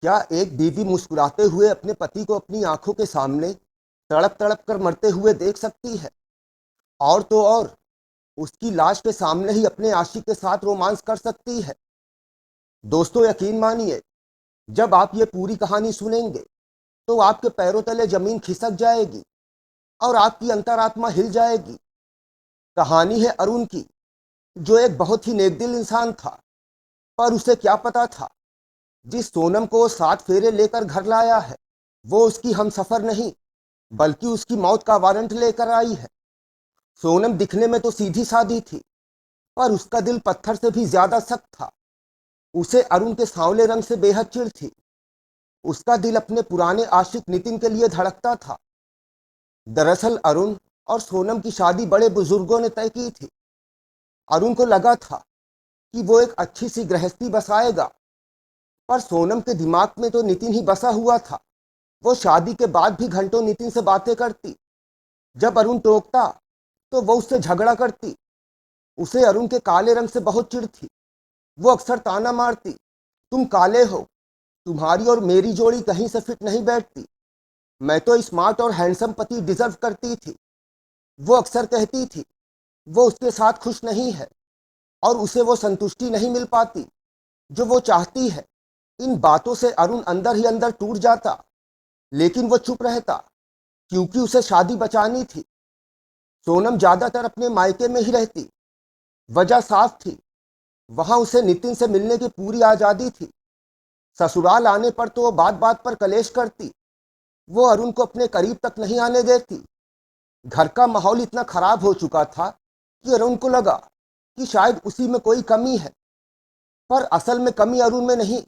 क्या एक बीवी मुस्कुराते हुए अपने पति को अपनी आंखों के सामने तड़प तड़प कर मरते हुए देख सकती है? और तो और उसकी लाश के सामने ही अपने आशिक के साथ रोमांस कर सकती है। दोस्तों, यकीन मानिए, जब आप ये पूरी कहानी सुनेंगे तो आपके पैरों तले जमीन खिसक जाएगी और आपकी अंतरात्मा हिल जाएगी। कहानी है अरुण की, जो एक बहुत ही नेकदिल इंसान था। पर उसे क्या पता था, जिस सोनम को वो 7 फेरे लेकर घर लाया है, वो उसकी हमसफर नहीं बल्कि उसकी मौत का वारंट लेकर आई है। सोनम दिखने में तो सीधी सादी थी, पर उसका दिल पत्थर से भी ज्यादा सख्त था। उसे अरुण के सांवले रंग से बेहद चिढ़ थी। उसका दिल अपने पुराने आशिक नितिन के लिए धड़कता था। दरअसल अरुण और सोनम की शादी बड़े बुजुर्गों ने तय की थी। अरुण को लगा था कि वो एक अच्छी सी गृहस्थी बसाएगा, पर सोनम के दिमाग में तो नितिन ही बसा हुआ था। वो शादी के बाद भी घंटों नितिन से बातें करती। जब अरुण टोकता तो वो उससे झगड़ा करती। उसे अरुण के काले रंग से बहुत चिढ़ थी। वो अक्सर ताना मारती, तुम काले हो, तुम्हारी और मेरी जोड़ी कहीं से फिट नहीं बैठती, मैं तो स्मार्ट और हैंडसम पति डिजर्व करती थी। वो अक्सर कहती थी वो उसके साथ खुश नहीं है और उसे वो संतुष्टि नहीं मिल पाती जो वो चाहती है। इन बातों से अरुण अंदर ही अंदर टूट जाता, लेकिन वो चुप रहता क्योंकि उसे शादी बचानी थी। सोनम ज्यादातर अपने मायके में ही रहती। वजह साफ थी, वहां उसे नितिन से मिलने की पूरी आजादी थी। ससुराल आने पर तो वो बात बात पर कलेश करती। वो अरुण को अपने करीब तक नहीं आने देती। घर का माहौल इतना खराब हो चुका था कि अरुण को लगा कि शायद उसी में कोई कमी है। पर असल में कमी अरुण में नहीं,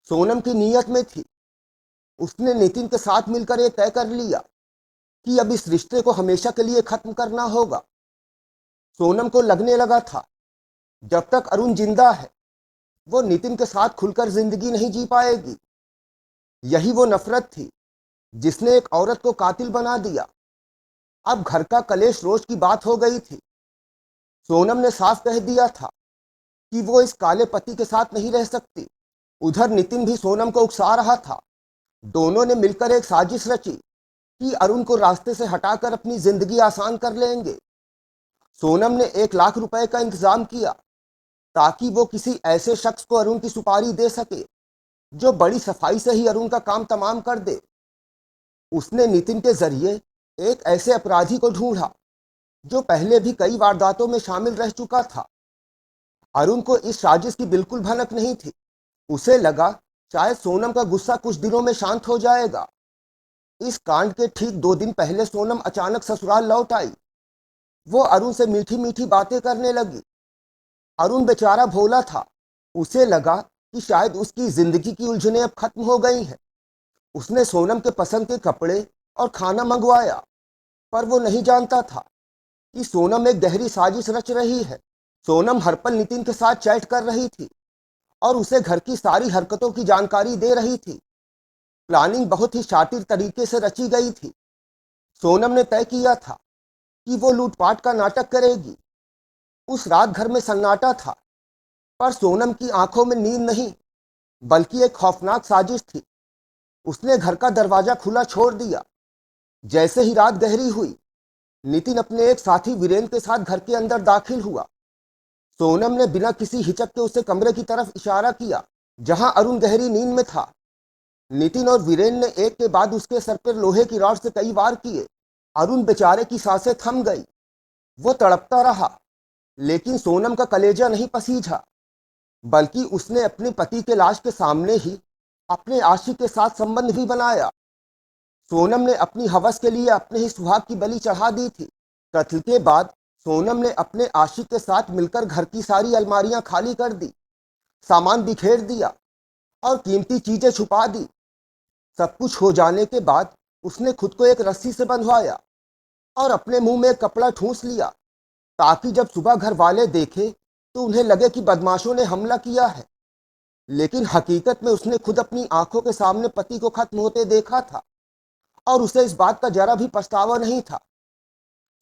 सोनम की नीयत में थी। उसने नितिन के साथ मिलकर यह तय कर लिया कि अब इस रिश्ते को हमेशा के लिए खत्म करना होगा। सोनम को लगने लगा था, जब तक अरुण जिंदा है वो नितिन के साथ खुलकर जिंदगी नहीं जी पाएगी। यही वो नफरत थी जिसने एक औरत को कातिल बना दिया। अब घर का कलेश रोज की बात हो गई थी। सोनम ने साफ कह दिया था कि वो इस काले पति के साथ नहीं रह सकती। उधर नितिन भी सोनम को उकसा रहा था। दोनों ने मिलकर एक साजिश रची कि अरुण को रास्ते से हटाकर अपनी जिंदगी आसान कर लेंगे। सोनम ने 1 लाख रुपए का इंतजाम किया ताकि वो किसी ऐसे शख्स को अरुण की सुपारी दे सके जो बड़ी सफाई से ही अरुण का काम तमाम कर दे। उसने नितिन के जरिए एक ऐसे अपराधी को ढूंढा जो पहले भी कई वारदातों में शामिल रह चुका था। अरुण को इस साजिश की बिल्कुल भनक नहीं थी। उसे लगा शायद सोनम का गुस्सा कुछ दिनों में शांत हो जाएगा। इस कांड के ठीक 2 दिन पहले सोनम अचानक ससुराल लौट आई। वो अरुण से मीठी मीठी बातें करने लगी। अरुण बेचारा भोला था। उसे लगा कि शायद उसकी जिंदगी की उलझनें अब खत्म हो गई हैं। उसने सोनम के पसंद के कपड़े और खाना मंगवाया, पर वो नहीं जानता था कि सोनम एक गहरी साजिश रच रही है। सोनम हर पल नितिन के साथ चैट कर रही थी और उसे घर की सारी हरकतों की जानकारी दे रही थी। प्लानिंग बहुत ही शातिर तरीके से रची गई थी। सोनम ने तय किया था कि वो लूटपाट का नाटक करेगी। उस रात घर में सन्नाटा था, पर सोनम की आंखों में नींद नहीं बल्कि एक खौफनाक साजिश थी। उसने घर का दरवाजा खुला छोड़ दिया। जैसे ही रात गहरी हुई, नितिन अपने एक साथी वीरेंद्र के साथ घर के अंदर दाखिल हुआ। सोनम ने बिना किसी हिचक के उसे कमरे की तरफ इशारा किया जहां अरुण गहरी नींद में था। नितिन और वीरेंद्र ने एक के बाद उसके सर पर लोहे की रॉड से कई वार किए। अरुण बेचारे की सांसें थम गई। वो तड़पता रहा, लेकिन सोनम का कलेजा नहीं पसीजा, बल्कि उसने अपने पति के लाश के सामने ही अपने आशिक के साथ संबंध भी बनाया। सोनम ने अपनी हवस के लिए अपने ही सुहाग की बलि चढ़ा दी थी। कत्ल के बाद सोनम ने अपने आशिक के साथ मिलकर घर की सारी अलमारियां खाली कर दी, सामान बिखेर दिया और कीमती चीजें छुपा दी। सब कुछ हो जाने के बाद उसने खुद को एक रस्सी से बंधवाया और अपने मुंह में एक कपड़ा ठूंस लिया ताकि जब सुबह घर वाले देखे तो उन्हें लगे कि बदमाशों ने हमला किया है। लेकिन हकीकत में उसने खुद अपनी आंखों के सामने पति को खत्म होते देखा था और उसे इस बात का जरा भी पछतावा नहीं था।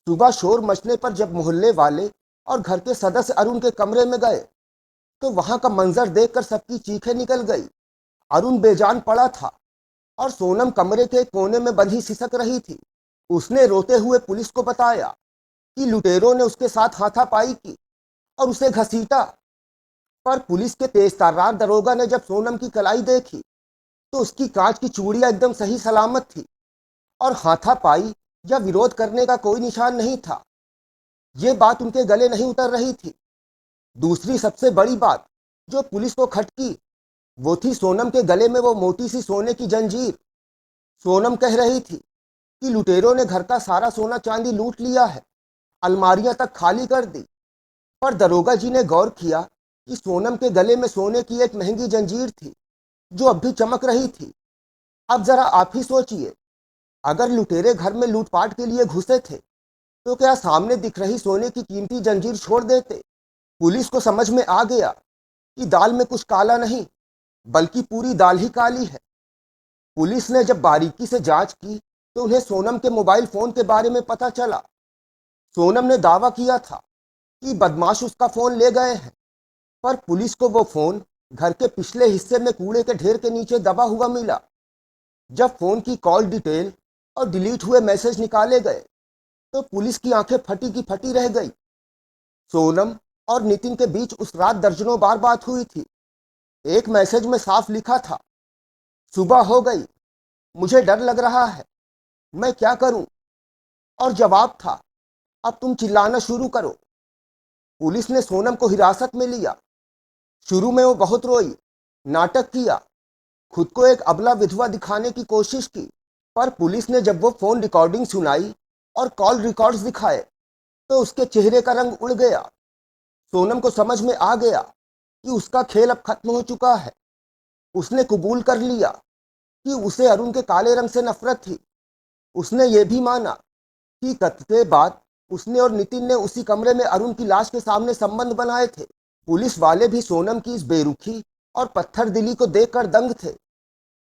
सुबह शोर मचने पर जब मोहल्ले वाले और घर के सदस्य अरुण के कमरे में गए तो वहां का मंजर देखकर सबकी चीखें निकल गई अरुण बेजान पड़ा था और सोनम कमरे के कोने में बंधी सिसक रही थी। उसने रोते हुए पुलिस को बताया कि लुटेरों ने उसके साथ हाथापाई की और उसे घसीटा। पर पुलिस के तेज तर्रार दरोगा ने जब सोनम की कलाई देखी तो उसकी कांच की चूड़ियां एकदम सही सलामत थी और हाथापाई या विरोध करने का कोई निशान नहीं था। ये बात उनके गले नहीं उतर रही थी। दूसरी सबसे बड़ी बात जो पुलिस को खटकी वो थी सोनम के गले में वो मोटी सी सोने की जंजीर। सोनम कह रही थी कि लुटेरों ने घर का सारा सोना चांदी लूट लिया है, अलमारियां तक खाली कर दी। पर दरोगा जी ने गौर किया कि सोनम के गले में सोने की एक महंगी जंजीर थी जो अब भी चमक रही थी। अब जरा आप ही सोचिए, अगर लुटेरे घर में लूटपाट के लिए घुसे थे तो क्या सामने दिख रही सोने की कीमती जंजीर छोड़ देते? पुलिस को समझ में आ गया कि दाल में कुछ काला नहीं बल्कि पूरी दाल ही काली है। पुलिस ने जब बारीकी से जांच की तो उन्हें सोनम के मोबाइल फोन के बारे में पता चला। सोनम ने दावा किया था कि बदमाश उसका फोन ले गए हैं, पर पुलिस को वो फोन घर के पिछले हिस्से में कूड़े के ढेर के नीचे दबा हुआ मिला। जब फोन की कॉल डिटेल और डिलीट हुए मैसेज निकाले गए तो पुलिस की आंखें फटी की फटी रह गई। सोनम और नितिन के बीच उस रात दर्जनों बार बात हुई थी। एक मैसेज में साफ लिखा था, सुबह हो गई, मुझे डर लग रहा है, मैं क्या करूं? और जवाब था, अब तुम चिल्लाना शुरू करो। पुलिस ने सोनम को हिरासत में लिया। शुरू में वो बहुत रोई, नाटक किया, खुद को एक अबला विधवा दिखाने की कोशिश की। पर पुलिस ने जब वो फोन रिकॉर्डिंग सुनाई और कॉल रिकॉर्ड्स दिखाए तो उसके चेहरे का रंग उड़ गया। सोनम को समझ में आ गया कि उसका खेल अब खत्म हो चुका है। उसने कबूल कर लिया कि उसे अरुण के काले रंग से नफरत थी। उसने ये भी माना कि कत्ल के बाद उसने और नितिन ने उसी कमरे में अरुण की लाश के सामने संबंध बनाए थे। पुलिस वाले भी सोनम की इस बेरुखी और पत्थर दिली को देखकर दंग थे।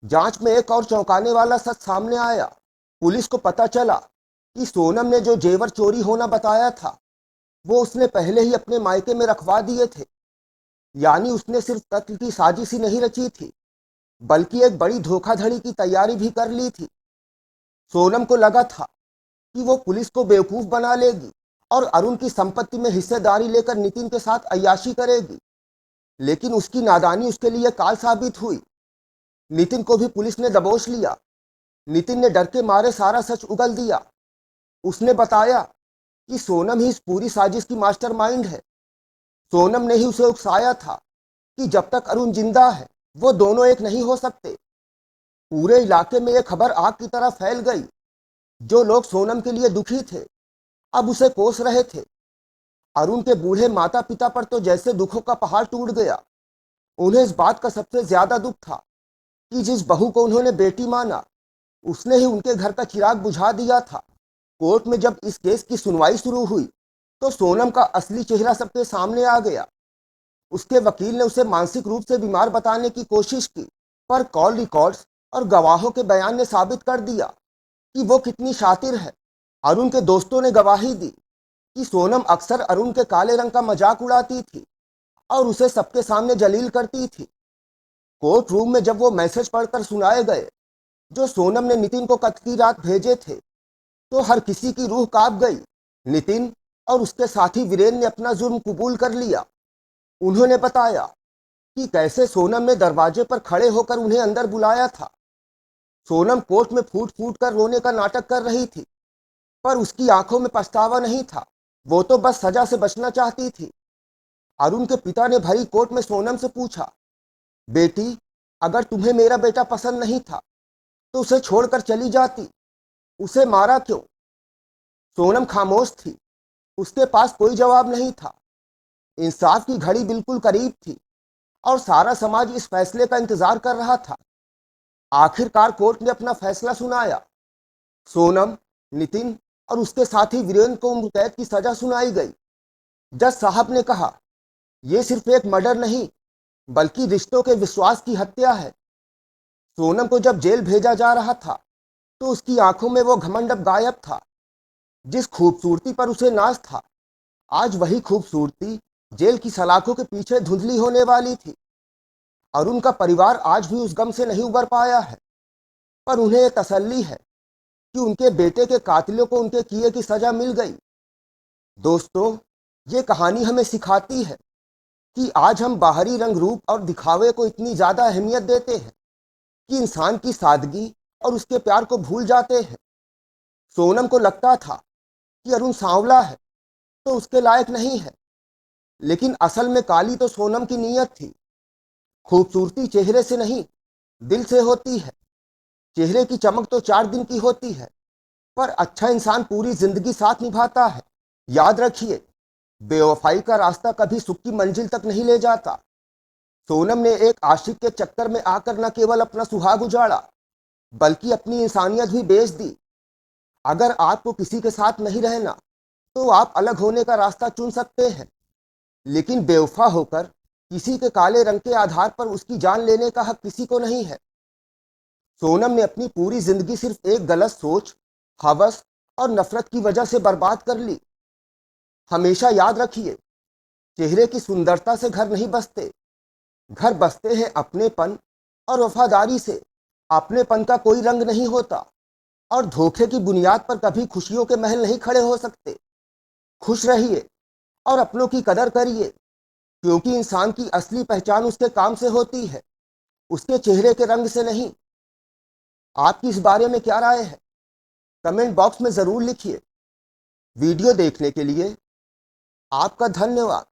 जांच में एक और चौंकाने वाला सच सामने आया। पुलिस को पता चला कि सोनम ने जो जेवर चोरी होना बताया था वो उसने पहले ही अपने मायके में रखवा दिए थे। यानी उसने सिर्फ कत्ल की साजिश ही नहीं रची थी बल्कि एक बड़ी धोखाधड़ी की तैयारी भी कर ली थी। सोनम को लगा था कि वो पुलिस को बेवकूफ बना लेगी और अरुण की संपत्ति में हिस्सेदारी लेकर नितिन के साथ अय्याशी करेगी, लेकिन उसकी नादानी उसके लिए काल साबित हुई। नितिन को भी पुलिस ने दबोच लिया। नितिन ने डर के मारे सारा सच उगल दिया। उसने बताया कि सोनम ही इस पूरी साजिश की मास्टरमाइंड है। सोनम ने ही उसे उकसाया था कि जब तक अरुण जिंदा है वो दोनों एक नहीं हो सकते। पूरे इलाके में यह खबर आग की तरह फैल गई। जो लोग सोनम के लिए दुखी थे अब उसे कोस रहे थे। अरुण के बूढ़े माता पिता पर तो जैसे दुखों का पहाड़ टूट गया। उन्हें इस बात का सबसे ज्यादा दुख था कि जिस बहू को उन्होंने बेटी माना उसने ही उनके घर का चिराग बुझा दिया था। कोर्ट में जब इस केस की सुनवाई शुरू हुई तो सोनम का असली चेहरा सबके सामने आ गया। उसके वकील ने उसे मानसिक रूप से बीमार बताने की कोशिश की, पर कॉल रिकॉर्ड्स और गवाहों के बयान ने साबित कर दिया कि वो कितनी शातिर है। अरुण के दोस्तों ने गवाही दी कि सोनम अक्सर अरुण के काले रंग का मजाक उड़ाती थी और उसे सबके सामने जलील करती थी। कोर्ट रूम में जब वो मैसेज पढ़कर सुनाए गए जो सोनम ने नितिन को कत्ल की रात भेजे थे तो हर किसी की रूह कांप गई। नितिन और उसके साथी वीरेन ने अपना जुर्म कबूल कर लिया। उन्होंने बताया कि कैसे सोनम ने दरवाजे पर खड़े होकर उन्हें अंदर बुलाया था। सोनम कोर्ट में फूट फूट कर रोने का नाटक कर रही थी, पर उसकी आंखों में पछतावा नहीं था। वो तो बस सजा से बचना चाहती थी। अरुण के पिता ने भरी कोर्ट में सोनम से पूछा, बेटी, अगर तुम्हें मेरा बेटा पसंद नहीं था तो उसे छोड़कर चली जाती, उसे मारा क्यों? सोनम खामोश थी। उसके पास कोई जवाब नहीं था। इंसाफ की घड़ी बिल्कुल करीब थी और सारा समाज इस फैसले का इंतजार कर रहा था। आखिरकार कोर्ट ने अपना फैसला सुनाया। सोनम, नितिन और उसके साथी वीरेंद्र को उम्र कैद की सजा सुनाई गई। जज साहब ने कहा, यह सिर्फ एक मर्डर नहीं बल्कि रिश्तों के विश्वास की हत्या है। सोनम को जब जेल भेजा जा रहा था तो उसकी आंखों में वो घमंड अब गायब था। जिस खूबसूरती पर उसे नाज था आज वही खूबसूरती जेल की सलाखों के पीछे धुंधली होने वाली थी। अरुण का परिवार आज भी उस गम से नहीं उबर पाया है, पर उन्हें यह तसल्ली है कि उनके बेटे के कातिलों को उनके किए की सजा मिल गई। दोस्तों, ये कहानी हमें सिखाती है कि आज हम बाहरी रंग रूप और दिखावे को इतनी ज्यादा अहमियत देते हैं कि इंसान की सादगी और उसके प्यार को भूल जाते हैं। सोनम को लगता था कि अरुण सांवला है तो उसके लायक नहीं है, लेकिन असल में काली तो सोनम की नीयत थी। खूबसूरती चेहरे से नहीं, दिल से होती है। चेहरे की चमक तो 4 दिन की होती है, पर अच्छा इंसान पूरी जिंदगी साथ निभाता है। याद रखिए, बेवफाई का रास्ता कभी सुख की मंजिल तक नहीं ले जाता। सोनम ने एक आशिक के चक्कर में आकर न केवल अपना सुहाग उजाड़ा, बल्कि अपनी इंसानियत भी बेच दी। अगर आपको किसी के साथ नहीं रहना, तो आप अलग होने का रास्ता चुन सकते हैं, लेकिन बेवफा होकर किसी के काले रंग के आधार पर उसकी जान लेने का हक किसी को नहीं है। सोनम ने अपनी पूरी जिंदगी सिर्फ एक गलत सोच, हवस और नफरत की वजह से बर्बाद कर ली। हमेशा याद रखिए, चेहरे की सुंदरता से घर नहीं बसते, घर बसते हैं अपनेपन और वफादारी से। अपनेपन का कोई रंग नहीं होता, और धोखे की बुनियाद पर कभी खुशियों के महल नहीं खड़े हो सकते। खुश रहिए और अपनों की कदर करिए, क्योंकि इंसान की असली पहचान उसके काम से होती है, उसके चेहरे के रंग से नहीं। आपकी इस बारे में क्या राय है? कमेंट बॉक्स में जरूर लिखिए। वीडियो देखने के लिए आपका धन्यवाद।